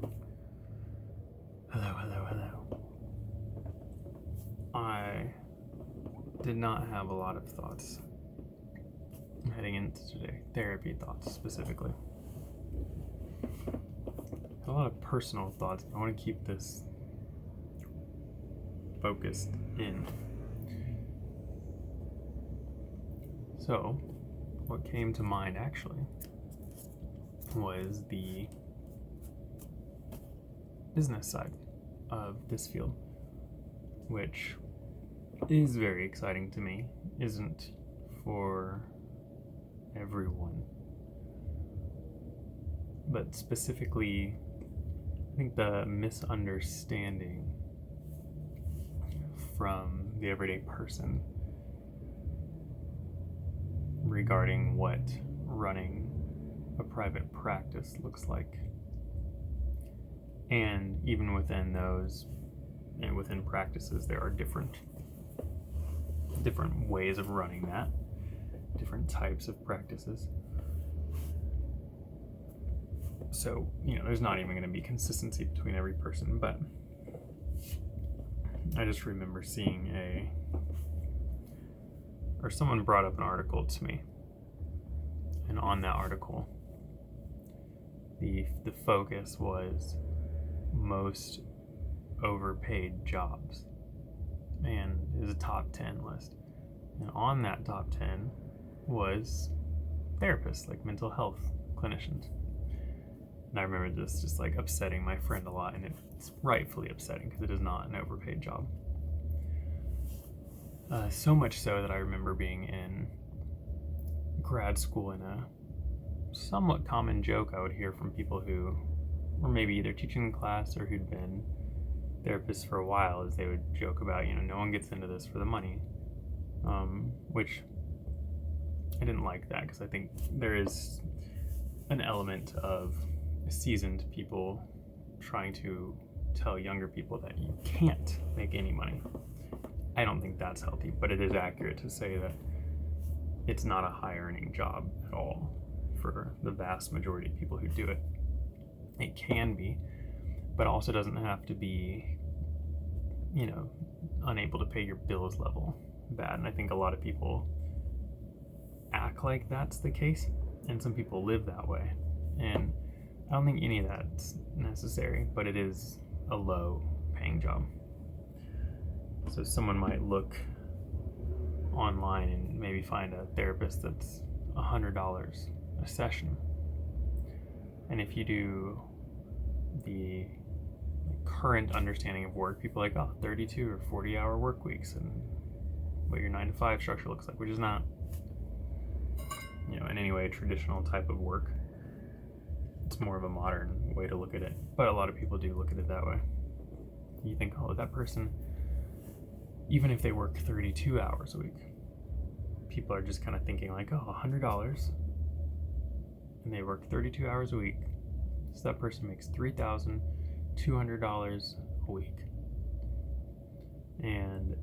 Hello. I did not have a lot of thoughts heading into today, therapy thoughts specifically. A lot of personal thoughts, but I want to keep this focused in. So, what came to mind actually was the business side of this field, which is very exciting to me, isn't for everyone. But specifically, I think the misunderstanding from the everyday person regarding what running a private practice looks like. And even within those, and within practices, there are different ways of running that, different types of practices. So, there's not even going to be consistency between every person, but I just remember seeing someone brought up an article to me, and on that article, the focus was most overpaid jobs, and it was a top 10 list, and on that top 10 was therapists, like mental health clinicians. And I remember this just like upsetting my friend a lot, and it's rightfully upsetting because it is not an overpaid job. So much so that I remember being in grad school, and a somewhat common joke I would hear from people who were maybe either teaching in class or who'd been therapists for a while, is they would joke about, no one gets into this for the money, which I didn't like that, because I think there is an element of seasoned people trying to tell younger people that you can't make any money. I don't think that's healthy, but it is accurate to say that it's not a high earning job at all for the vast majority of people who do it. It can be, but also doesn't have to be, unable to pay your bills level bad. And I think a lot of people act like that's the case, and some people live that way. And I don't think any of that's necessary, but it is a low paying job. So someone might look online and maybe find a therapist that's $100 a session. And if you do the current understanding of work, people are like, 32 or 40 hour work weeks, and what your 9 to 5 structure looks like, which is not, in any way a traditional type of work. It's more of a modern way to look at it, but a lot of people do look at it that way. You think, that person, even if they work 32 hours a week, people are just kind of thinking like, $100, and they work 32 hours a week, so that person makes $3,200 a week. And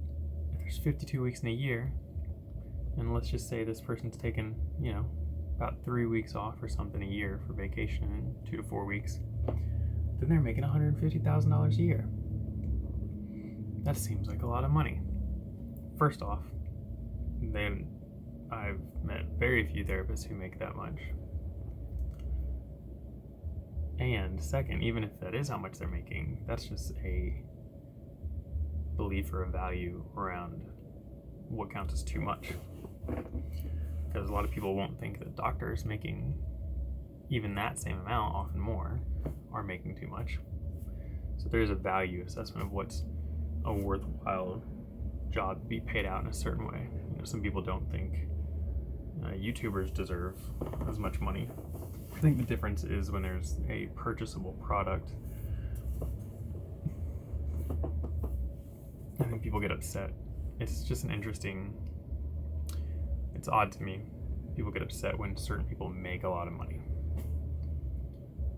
if there's 52 weeks in a year, and let's just say this person's taken, about 3 weeks off or something a year for vacation, and 2 to 4 weeks, then they're making $150,000 a year. That seems like a lot of money. First off, I've met very few therapists who make that much. And second, even if that is how much they're making, that's just a belief or a value around what counts as too much. Because a lot of people won't think that doctors making even that same amount, often more, are making too much. So there's a value assessment of what's a worthwhile job to be paid out in a certain way. Some people don't think YouTubers deserve as much money. I think the difference is when there's a purchasable product. I think people get upset. It's just it's odd to me. People get upset when certain people make a lot of money.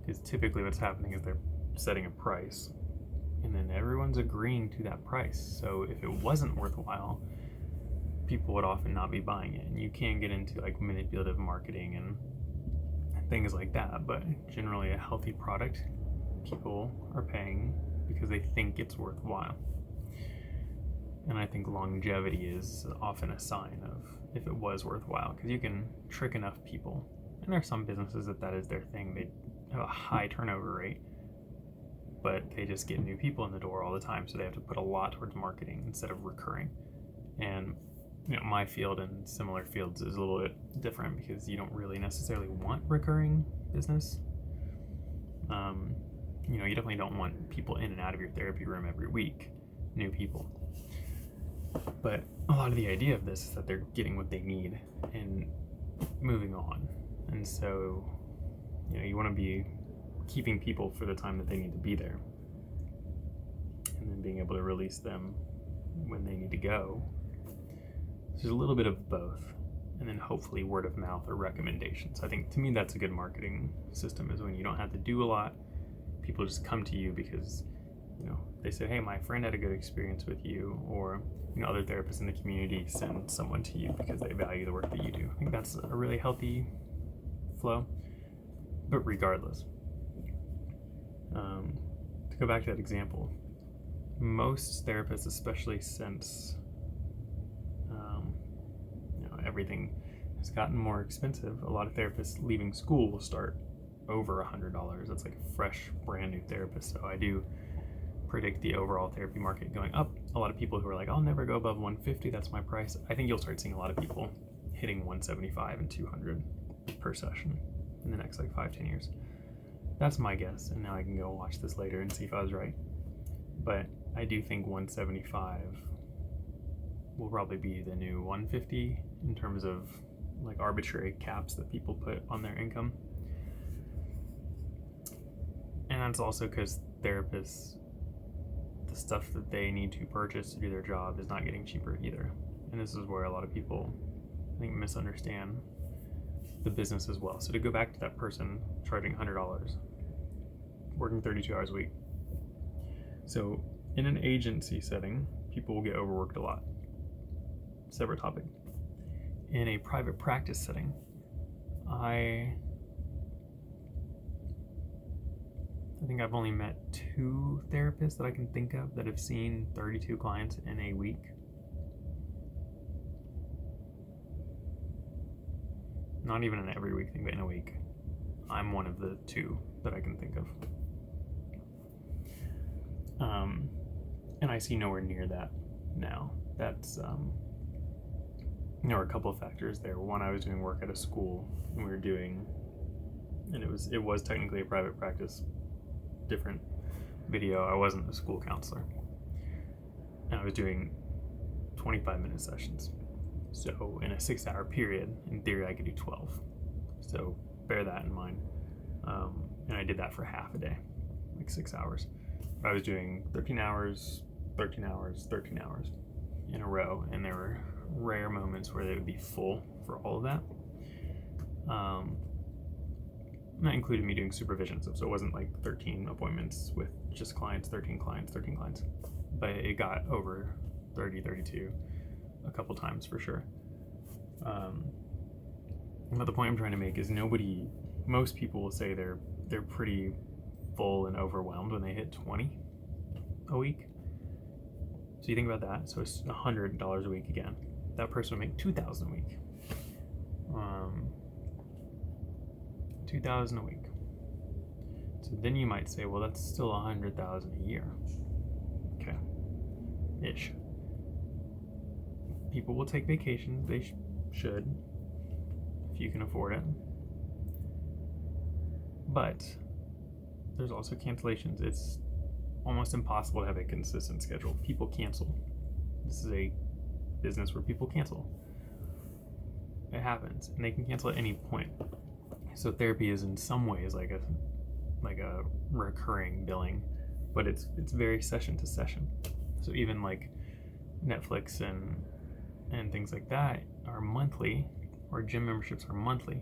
Because typically what's happening is they're setting a price, and then everyone's agreeing to that price. So if it wasn't worthwhile, people would often not be buying it. And you can get into like manipulative marketing and things like that, but generally a healthy product people are paying because they think it's worthwhile. And I think longevity is often a sign of if it was worthwhile, because you can trick enough people. And there are some businesses that is their thing. They have a high turnover rate, but they just get new people in the door all the time, so they have to put a lot towards marketing instead of recurring. And my field and similar fields is a little bit different because you don't really necessarily want recurring business. You definitely don't want people in and out of your therapy room every week, new people. But a lot of the idea of this is that they're getting what they need and moving on. And so, you want to be keeping people for the time that they need to be there. And then being able to release them when they need to go. So there's a little bit of both. And then hopefully word of mouth or recommendations. I think to me that's a good marketing system, is when you don't have to do a lot. People just come to you because, they say, hey, my friend had a good experience with you, or, other therapists in the community send someone to you because they value the work that you do. I think that's a really healthy flow. But regardless, to go back to that example, most therapists, especially since everything has gotten more expensive, a lot of therapists leaving school will start over $100. That's like a fresh, brand new therapist. So I do predict the overall therapy market going up. A lot of people who are like, I'll never go above 150, that's my price. I think you'll start seeing a lot of people hitting 175 and 200 per session in the next 5-10 years. That's my guess, and now I can go watch this later and see if I was right. But I do think 175 will probably be the new 150 in terms of arbitrary caps that people put on their income. And that's also because therapists, the stuff that they need to purchase to do their job is not getting cheaper either. And this is where a lot of people, I think, misunderstand the business as well. So to go back to that person charging $100, working 32 hours a week. So in an agency setting, people will get overworked a lot. Separate topic. In a private practice setting, I think I've only met 2 therapists that I can think of that have seen 32 clients in a week. Not even an every week thing, but in a week. I'm one of the 2 that I can think of. And I see nowhere near that now. That's, there were a couple of factors there. One, I was doing work at a school, and we were doing, and it was technically a private practice, different video. I wasn't a school counselor. And I was doing 25-minute sessions. So in a 6-hour period, in theory, I could do 12. So bear that in mind. And I did that for half a day, 6 hours. I was doing 13 hours, 13 hours, 13 hours in a row. And there were rare moments where they would be full for all of that. That included me doing supervisions. So it wasn't 13 appointments with just clients, 13 clients, 13 clients. But it got over 30, 32 a couple times for sure. But the point I'm trying to make is most people will say they're pretty full and overwhelmed when they hit 20 a week. So you think about that. So it's $100 a week again. That person would make $2,000 a week. $2,000 a week. So then you might say, well, that's still $100,000 a year. Okay. Ish. People will take vacations. They should, if you can afford it. But there's also cancellations. It's almost impossible to have a consistent schedule. People cancel. This is a business where people cancel. It happens, and they can cancel at any point. So therapy is in some ways like a recurring billing, but it's very session to session. So even Netflix and things like that are monthly, or gym memberships are monthly.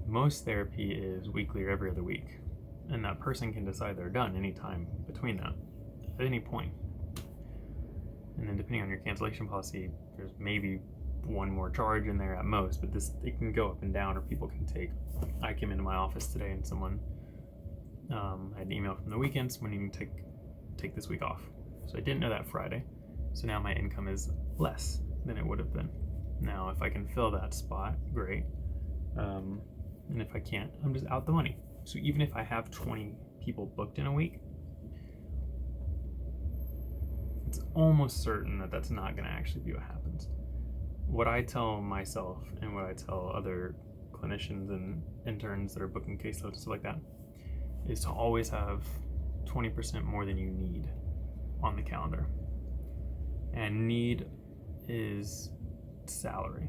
Most therapy is weekly or every other week, and that person can decide they're done anytime between that, at any point. And then depending on your cancellation policy, there's maybe one more charge in there at most, but it can go up and down, or people can take. I came into my office today and someone I had an email from the weekends when you take this week off. So I didn't know that Friday. So now my income is less than it would have been. Now, if I can fill that spot, great. And if I can't, I'm just out the money. So even if I have 20 people booked in a week, it's almost certain that that's not going to actually be what happens. What I tell myself and what I tell other clinicians and interns that are booking caseloads and stuff like that is to always have 20% more than you need on the calendar. And need is salary,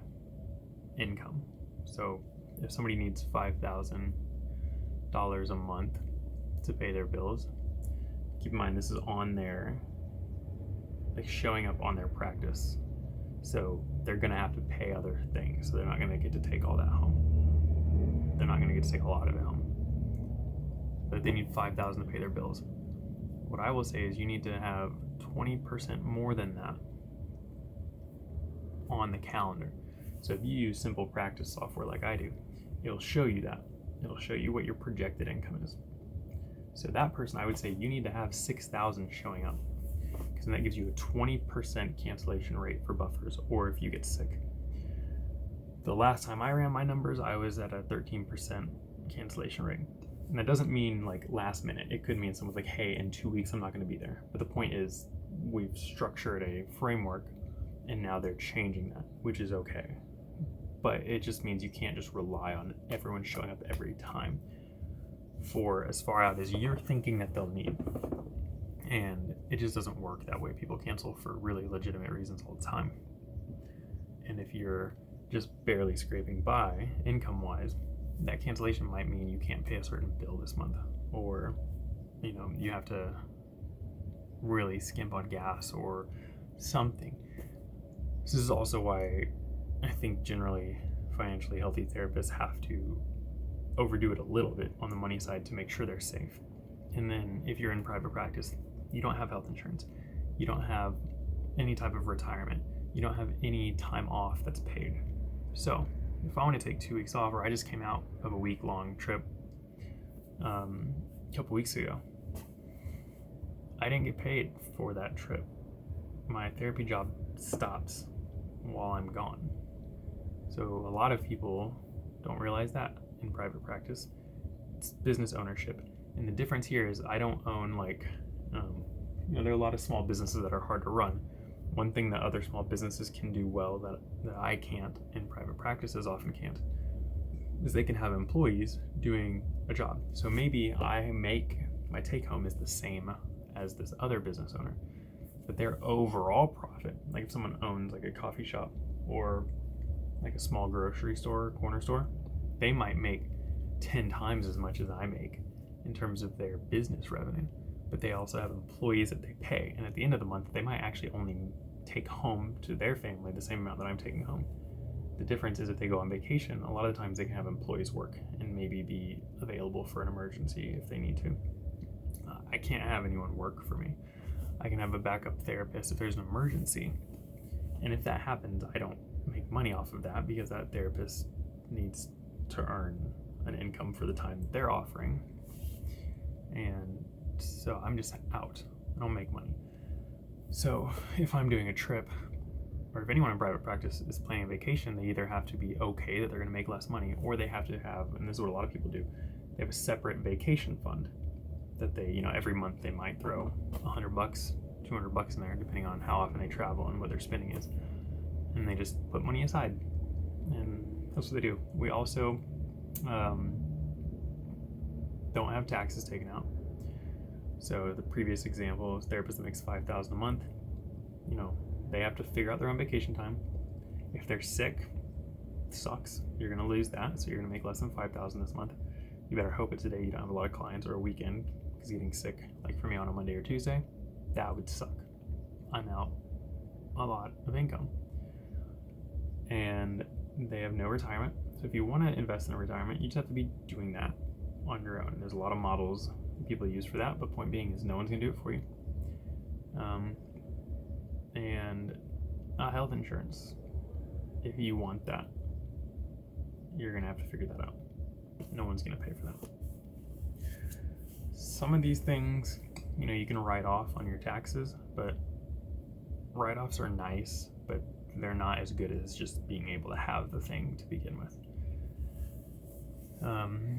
income. So if somebody needs $5,000 a month to pay their bills, keep in mind this is on their, like, showing up on their practice. So they're gonna have to pay other things. So they're not gonna get to take all that home. They're not gonna get to take a lot of it home. But they need $5,000 to pay their bills. What I will say is you need to have 20% more than that on the calendar. So if you use simple practice software like I do, it'll show you that. It'll show you what your projected income is. So that person, I would say you need to have 6,000 showing up, because that gives you a 20% cancellation rate for buffers, or if you get sick. The last time I ran my numbers, I was at a 13% cancellation rate. And that doesn't mean like last minute. It could mean someone's like, hey, in 2 weeks I'm not going to be there. But the point is, we've structured a framework and now they're changing that, which is okay. But it just means you can't just rely on everyone showing up every time for as far out as you're thinking that they'll need. And it just doesn't work that way. People cancel for really legitimate reasons all the time. And if you're just barely scraping by income-wise, that cancellation might mean you can't pay a certain bill this month, or you have to really skimp on gas or something. This is also why I think generally financially healthy therapists have to overdo it a little bit on the money side to make sure they're safe. And then if you're in private practice, you don't have health insurance, you don't have any type of retirement, you don't have any time off that's paid. So if I want to take 2 weeks off, or I just came out of a week-long trip a couple weeks ago, I didn't get paid for that trip. My therapy job stops while I'm gone. So a lot of people don't realize that in private practice. It's business ownership. And the difference here is I don't own there are a lot of small businesses that are hard to run. One thing that other small businesses can do well that I can't, and private practices often can't, is they can have employees doing a job. So maybe my take home is the same as this other business owner, but their overall profit, like if someone owns like a coffee shop or like a small grocery store, corner store, they might make 10 times as much as I make in terms of their business revenue. But they also have employees that they pay, and at the end of the month they might actually only take home to their family the same amount that I'm taking home. The difference is if they go on vacation, a lot of the times they can have employees work and maybe be available for an emergency if they need to. I can't have anyone work for me. I can have a backup therapist if there's an emergency, and if that happens, I don't make money off of that because that therapist needs to earn an income for the time that they're offering, and so I'm just out. I don't make money. So if I'm doing a trip, or if anyone in private practice is planning a vacation, they either have to be okay that they're going to make less money, or they have to have, and this is what a lot of people do, they have a separate vacation fund that they, every month they might throw $100, $200 in there, depending on how often they travel and what their spending is. And they just put money aside, and that's what they do. We also don't have taxes taken out. So the previous example is therapist that makes $5,000 a month. They have to figure out their own vacation time. If they're sick, it sucks. You're gonna lose that, so you're gonna make less than $5,000 this month. You better hope it's a day you don't have a lot of clients, or a weekend, because getting sick, like for me on a Monday or Tuesday, that would suck. I'm out a lot of income. And they have no retirement. So if you want to invest in a retirement, you just have to be doing that on your own. There's a lot of models people use for that, but point being is no one's gonna do it for you. And health insurance, if you want that, you're gonna have to figure that out. No one's gonna pay for that. some of these things, you can write off on your taxes, but write-offs are nice, but they're not as good as just being able to have the thing to begin with.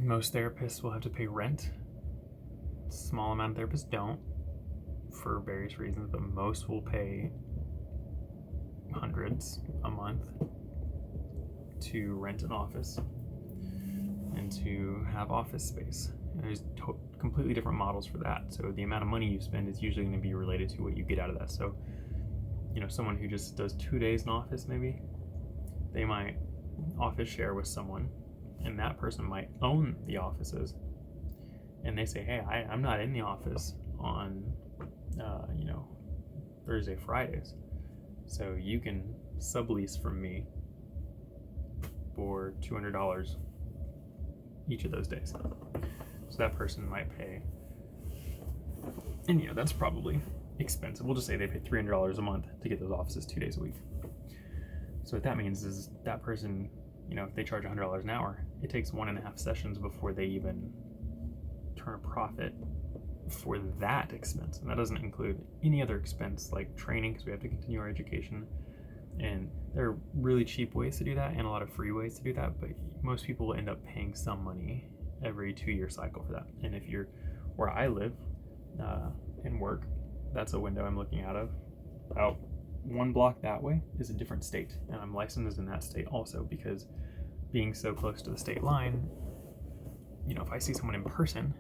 Most therapists will have to pay rent. Small amount of therapists don't, for various reasons, but most will pay hundreds a month to rent an office and to have office space. And there's completely different models for that. So the amount of money you spend is usually going to be related to what you get out of that. So, someone who just does 2 days in office, maybe, they might office share with someone, and that person might own the offices. And they say, hey, I'm not in the office on, Thursday, Fridays. So you can sublease from me for $200 each of those days. So that person might pay, and that's probably expensive. We'll just say they pay $300 a month to get those offices 2 days a week. So what that means is that person, if they charge $100 an hour, it takes 1.5 sessions before they even turn a profit for that expense. And that doesn't include any other expense like training, because we have to continue our education. And there are really cheap ways to do that and a lot of free ways to do that, but most people will end up paying some money every 2-year cycle for that. And if you're where I live and work, that's a window I'm looking out of. About 1 block that way is a different state, and I'm licensed in that state also, because being so close to the state line, if I see someone in person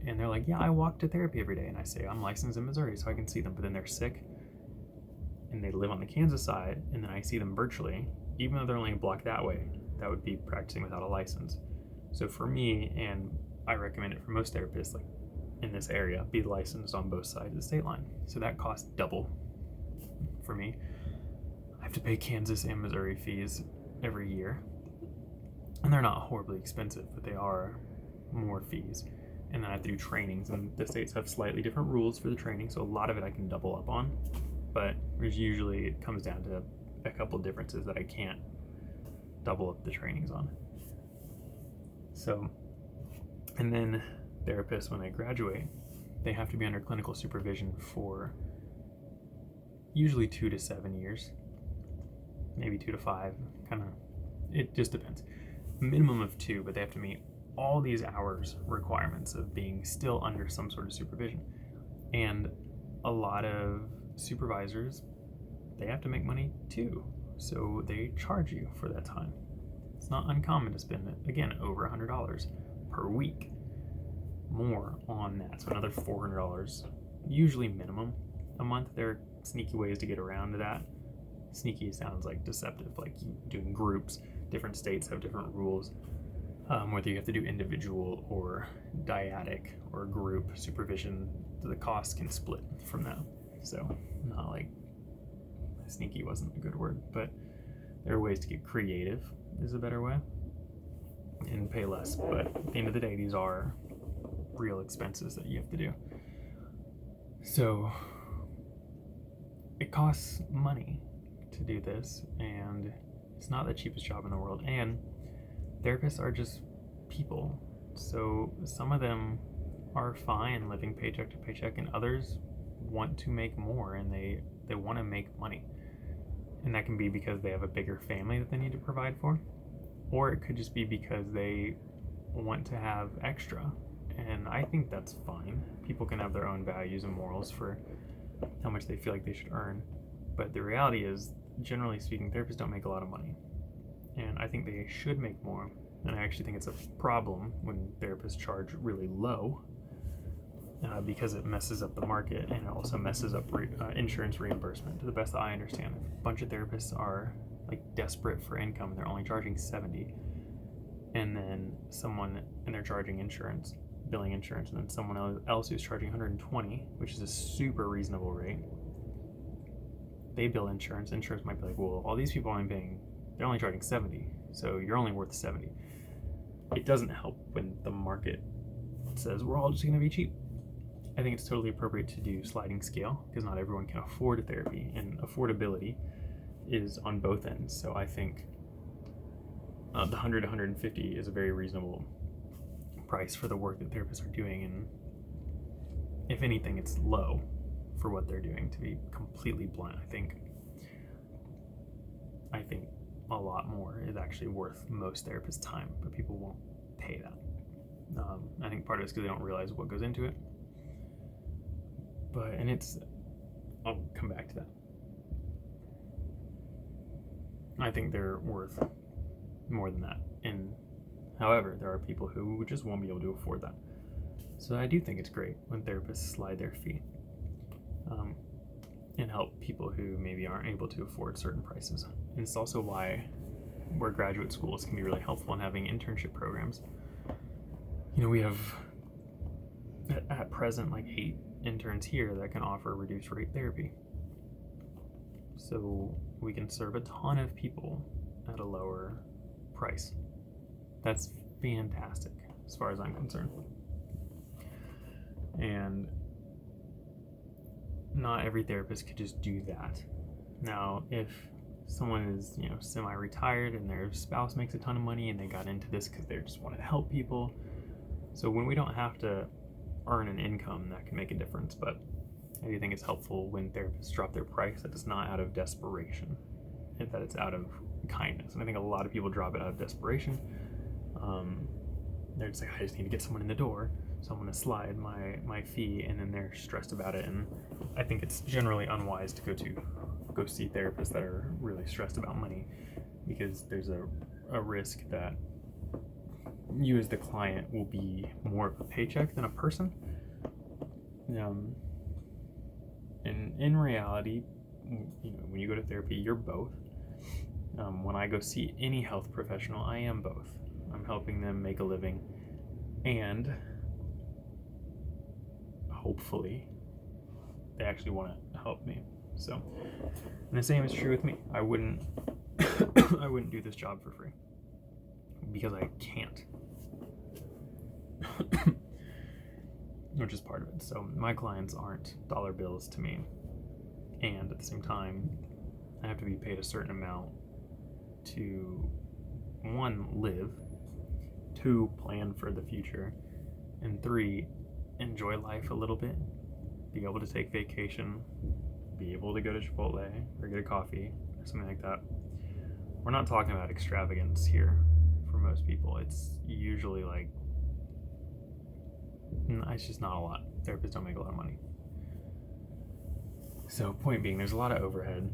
and they're like, yeah, I walk to therapy every day, and I say I'm licensed in Missouri so I can see them, but then they're sick and they live on the Kansas side, and then I see them virtually, even though they're only a block that way, that would be practicing without a license. So for me, and I recommend it for most therapists, like in this area, be licensed on both sides of the state line. So that costs double for me. I have to pay Kansas and Missouri fees every year, and they're not horribly expensive, but they are more fees. And then I have to do trainings, and the states have slightly different rules for the training, so a lot of it I can double up on, but there's usually, it comes down to a couple differences that I can't double up the trainings on. So, and then therapists, when they graduate, they have to be under clinical supervision for usually 2 to 7 years, maybe 2 to 5, it just depends. Minimum of 2, but they have to meet all these hours requirements of being still under some sort of supervision. And a lot of supervisors, they have to make money too, so they charge you for that time. It's not uncommon to spend, again, over $100 per week more on that, so another $400 usually minimum a month. There are sneaky ways to get around that. Sneaky sounds like deceptive, like doing groups. Different states have different rules, whether you have to do individual or dyadic or group supervision, the cost can split from that. So not like, sneaky wasn't a good word, but there are ways to get creative is a better way and pay less. But at the end of the day, these are real expenses that you have to do. So it costs money to do this, and it's not the cheapest job in the world. And therapists are just people. So some of them are fine living paycheck to paycheck, and others want to make more, and they want to make money. And that can be because they have a bigger family that they need to provide for, or it could just be because they want to have extra. And I think that's fine. People can have their own values and morals for how much they feel like they should earn. But the reality is, generally speaking, therapists don't make a lot of money. And I think they should make more. And I actually think it's a problem when therapists charge really low, because it messes up the market, and it also messes up insurance reimbursement. To the best that I understand, a bunch of therapists are like desperate for income, and they're only charging $70, and then they're charging insurance, billing insurance, and then someone else who's charging $120, which is a super reasonable rate. They bill insurance. Insurance might be like, well, all these people they're only charging $70, so you're only worth $70. It doesn't help when the market says we're all just going to be cheap. I think it's totally appropriate to do sliding scale, because not everyone can afford a therapy, and affordability is on both ends. So I think the $100 to $150 is a very reasonable price for the work that therapists are doing, and if anything, it's low for what they're doing, to be completely blunt. I think a lot more is actually worth most therapists' time, but people won't pay that. I think part of it's because they don't realize what goes into it. I'll come back to that. I think they're worth more than that. However, there are people who just won't be able to afford that. So I do think it's great when therapists slide their fee and help people who maybe aren't able to afford certain prices. And it's also where graduate schools can be really helpful in having internship programs. We have at present 8 interns here that can offer reduced rate therapy. So we can serve a ton of people at a lower price. That's fantastic as far as I'm concerned. And not every therapist could just do that. Now, if someone is, semi-retired and their spouse makes a ton of money and they got into this because they just wanted to help people. So when we don't have to earn an income, that can make a difference. But I do think it's helpful when therapists drop their price, that it's not out of desperation, and that it's out of kindness. And I think a lot of people drop it out of desperation. They're just like, I just need to get someone in the door, so I'm going to slide my fee, and then they're stressed about it. And I think it's generally unwise to go see therapists that are really stressed about money, because there's a risk that you as the client will be more of a paycheck than a person. And in reality, when you go to therapy, you're both. When I go see any health professional, I am both. I'm helping them make a living, and hopefully they actually want to help me. So, and the same is true with me. I wouldn't do this job for free, because I can't. Which is part of it. So my clients aren't dollar bills to me, and at the same time, I have to be paid a certain amount to, 1, live, 2, plan for the future, and 3, enjoy life a little bit, be able to take vacation, be able to go to Chipotle or get a coffee or something like that. We're not talking about extravagance here for most people. It's usually it's just not a lot. Therapists don't make a lot of money. So point being, there's a lot of overhead.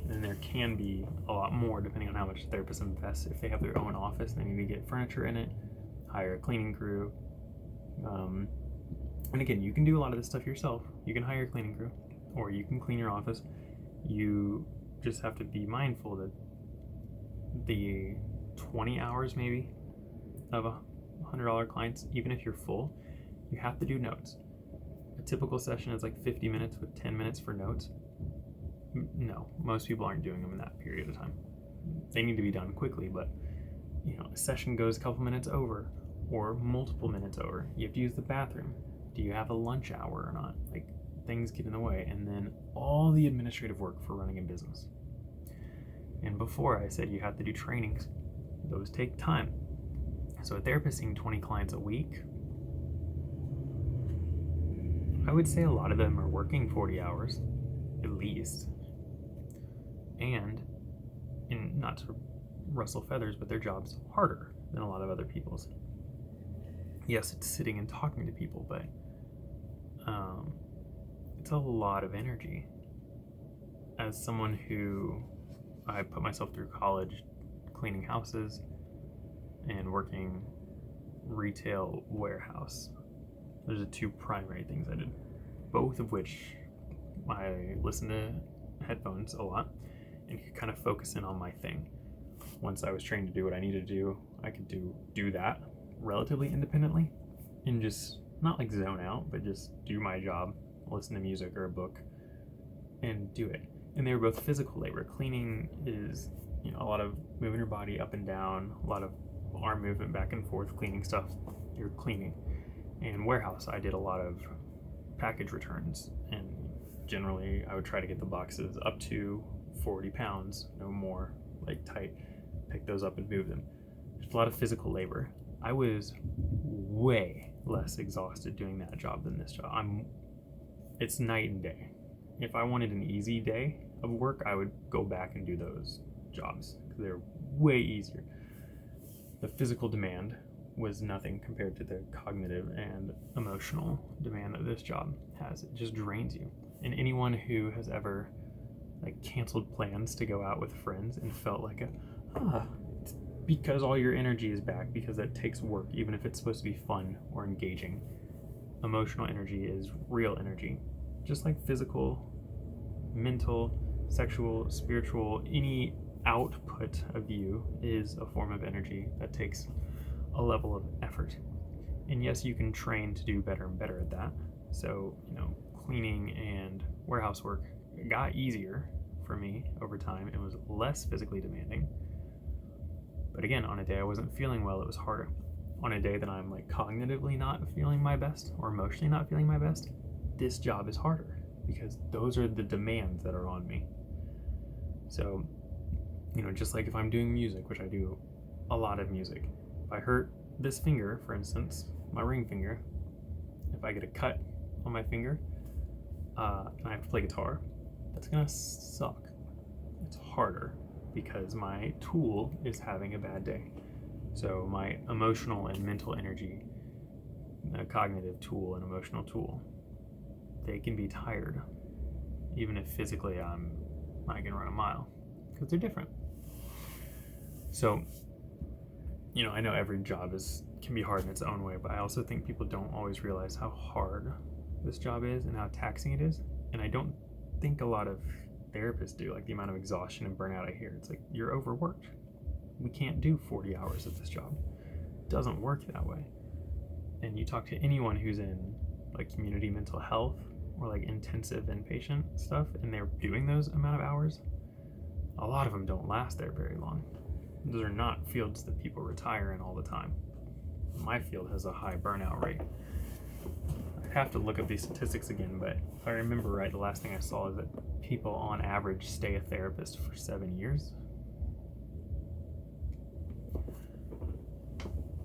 And there can be a lot more depending on how much therapists invest. If they have their own office, they need to get furniture in it, hire a cleaning crew. And again, you can do a lot of this stuff yourself. You can hire a cleaning crew, or you can clean your office. You just have to be mindful that the 20 hours maybe of $100 clients, even if you're full, you have to do notes. A typical session is 50 minutes with 10 minutes for notes. No, most people aren't doing them in that period of time. They need to be done quickly, but a session goes a couple minutes over, or multiple minutes over. You have to use the bathroom. Do you have a lunch hour or not? Things get in the way, and then all the administrative work for running a business. And before, I said you have to do trainings. Those take time. So a therapist seeing 20 clients a week, I would say a lot of them are working 40 hours, at least. And not to rustle feathers, but their job's harder than a lot of other people's. Yes, it's sitting and talking to people, but it's a lot of energy. As someone who, I put myself through college cleaning houses and working retail warehouse. Those are 2 primary things I did, both of which I listened to headphones a lot and could kind of focus in on my thing. Once I was trained to do what I needed to do, I could do that relatively independently and just not zone out, but just do my job, listen to music or a book, and do it. And they were both physical labor. Cleaning is, a lot of moving your body up and down, a lot of arm movement back and forth, cleaning stuff. You're cleaning. And warehouse, I did a lot of package returns, and generally I would try to get the boxes up to 40 pounds, no more, tight, pick those up and move them. There's a lot of physical labor. I was way less exhausted doing that job than this job. It's night and day. If I wanted an easy day of work, I would go back and do those jobs because they're way easier. The physical demand was nothing compared to the cognitive and emotional demand that this job has. It just drains you. And anyone who has ever canceled plans to go out with friends and felt like it's because all your energy is back, because that takes work, even if it's supposed to be fun or engaging. Emotional energy is real energy. Just like physical, mental, sexual, spiritual, any output of you is a form of energy that takes a level of effort. And yes, you can train to do better and better at that. So, cleaning and warehouse work got easier for me over time. It was less physically demanding. But again, on a day I wasn't feeling well, it was harder. On a day that I'm cognitively not feeling my best or emotionally not feeling my best, this job is harder because those are the demands that are on me. So, just like if I'm doing music, which I do a lot of music, if I hurt this finger, for instance, my ring finger, if I get a cut on my finger and I have to play guitar, that's gonna suck. It's harder because my tool is having a bad day. So my emotional and mental energy, cognitive tool and emotional tool, they can be tired, even if physically I can run a mile, because they're different. So, I know every job can be hard in its own way, but I also think people don't always realize how hard this job is and how taxing it is. And I don't think a lot of therapists do, the amount of exhaustion and burnout I hear. It's you're overworked. We can't do 40 hours of this job. It doesn't work that way. And you talk to anyone who's in community mental health or intensive inpatient stuff, and they're doing those amount of hours, a lot of them don't last there very long. Those are not fields that people retire in all the time. My field has a high burnout rate. I'd have to look up these statistics again, but if I remember right, the last thing I saw is that people on average stay a therapist for 7 years.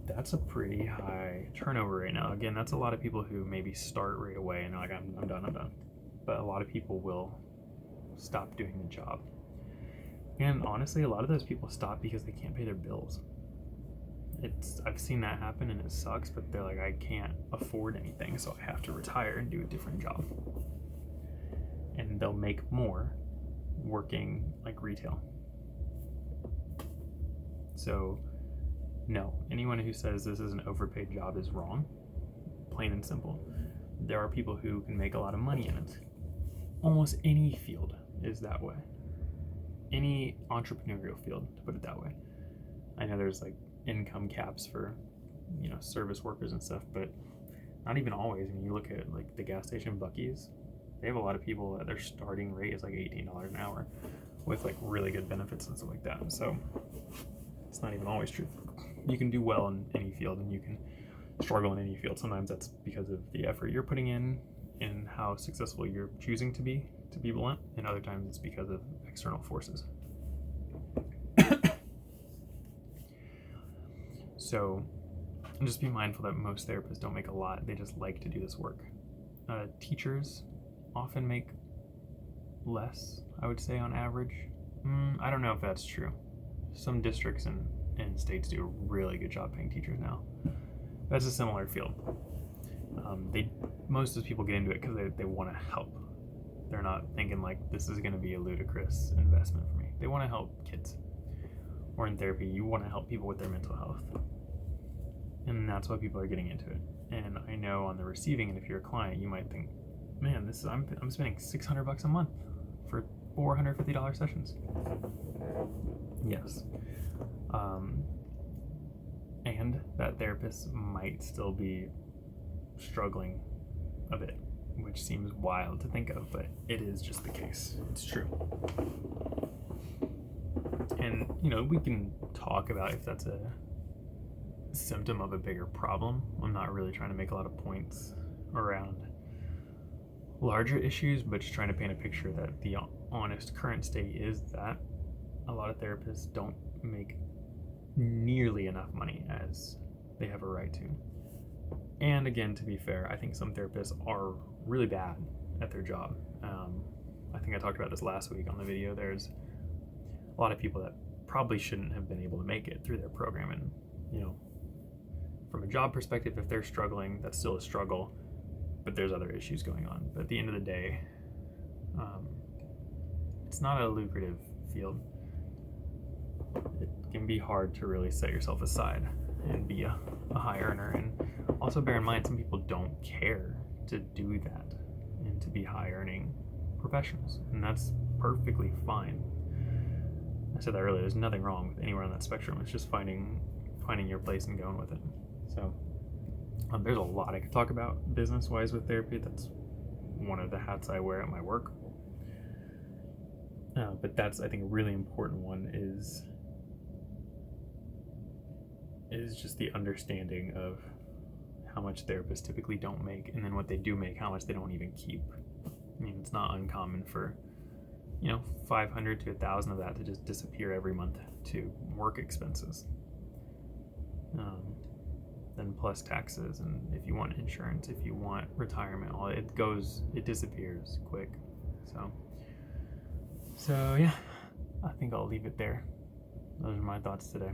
That's a pretty high turnover rate. Now, again, that's a lot of people who maybe start right away and they're like, I'm done. But a lot of people will stop doing the job. And honestly, a lot of those people stop because they can't pay their bills. I've seen that happen and it sucks, but they're like, I can't afford anything, so I have to retire and do a different job. And they'll make more working retail. So, no, anyone who says this is an overpaid job is wrong, plain and simple. There are people who can make a lot of money in it. Almost any field is that way. Any entrepreneurial field, to put it that way. I know there's income caps for service workers and stuff, but not even always. I mean, you look at the gas station Buc-ee's, they have a lot of people that their starting rate is $18 an hour with really good benefits and stuff like that. So it's not even always true. You can do well in any field and you can struggle in any field. Sometimes that's because of the effort you're putting in and how successful you're choosing to be blunt, and other times it's because of external forces. So just be mindful that most therapists don't make a lot. They just like to do this work. Teachers often make less, I would say, on average. I don't know if that's true. Some districts and states do a really good job paying teachers now. That's a similar field. Most of those people get into it because they want to help. They're not thinking this is going to be a ludicrous investment for me. They want to help kids. Or in therapy, you want to help people with their mental health. And that's why people are getting into it. And I know on the receiving end, if you're a client, you might think, man, I'm spending $600 a month for $450 sessions. Yes. And that therapist might still be struggling a bit, which seems wild to think of, but it is just the case. It's true. And, we can talk about if that's a symptom of a bigger problem. I'm not really trying to make a lot of points around larger issues, but just trying to paint a picture that the honest current state is that a lot of therapists don't make nearly enough money as they have a right to. And again, to be fair, I think some therapists are really bad at their job. I think I talked about this last week on the video. There's a lot of people that probably shouldn't have been able to make it through their program. And, from a job perspective, if they're struggling, that's still a struggle, but there's other issues going on. But at the end of the day, it's not a lucrative field. It can be hard to really set yourself aside and be a high earner. And also bear in mind, some people don't care to do that and to be high earning professionals, and that's perfectly fine. I said that earlier, there's nothing wrong with anywhere on that spectrum. It's just finding your place and going with it. So there's a lot I could talk about business wise with therapy. That's one of the hats I wear at my work. But that's, I think, a really important one is just the understanding of how much therapists typically don't make, and then what they do make, how much they don't even keep. I mean, it's not uncommon for, $500 to $1,000 of that to just disappear every month to work expenses. Then plus taxes, and if you want insurance, if you want retirement, all it disappears quick. So yeah, I think I'll leave it there. Those are my thoughts today.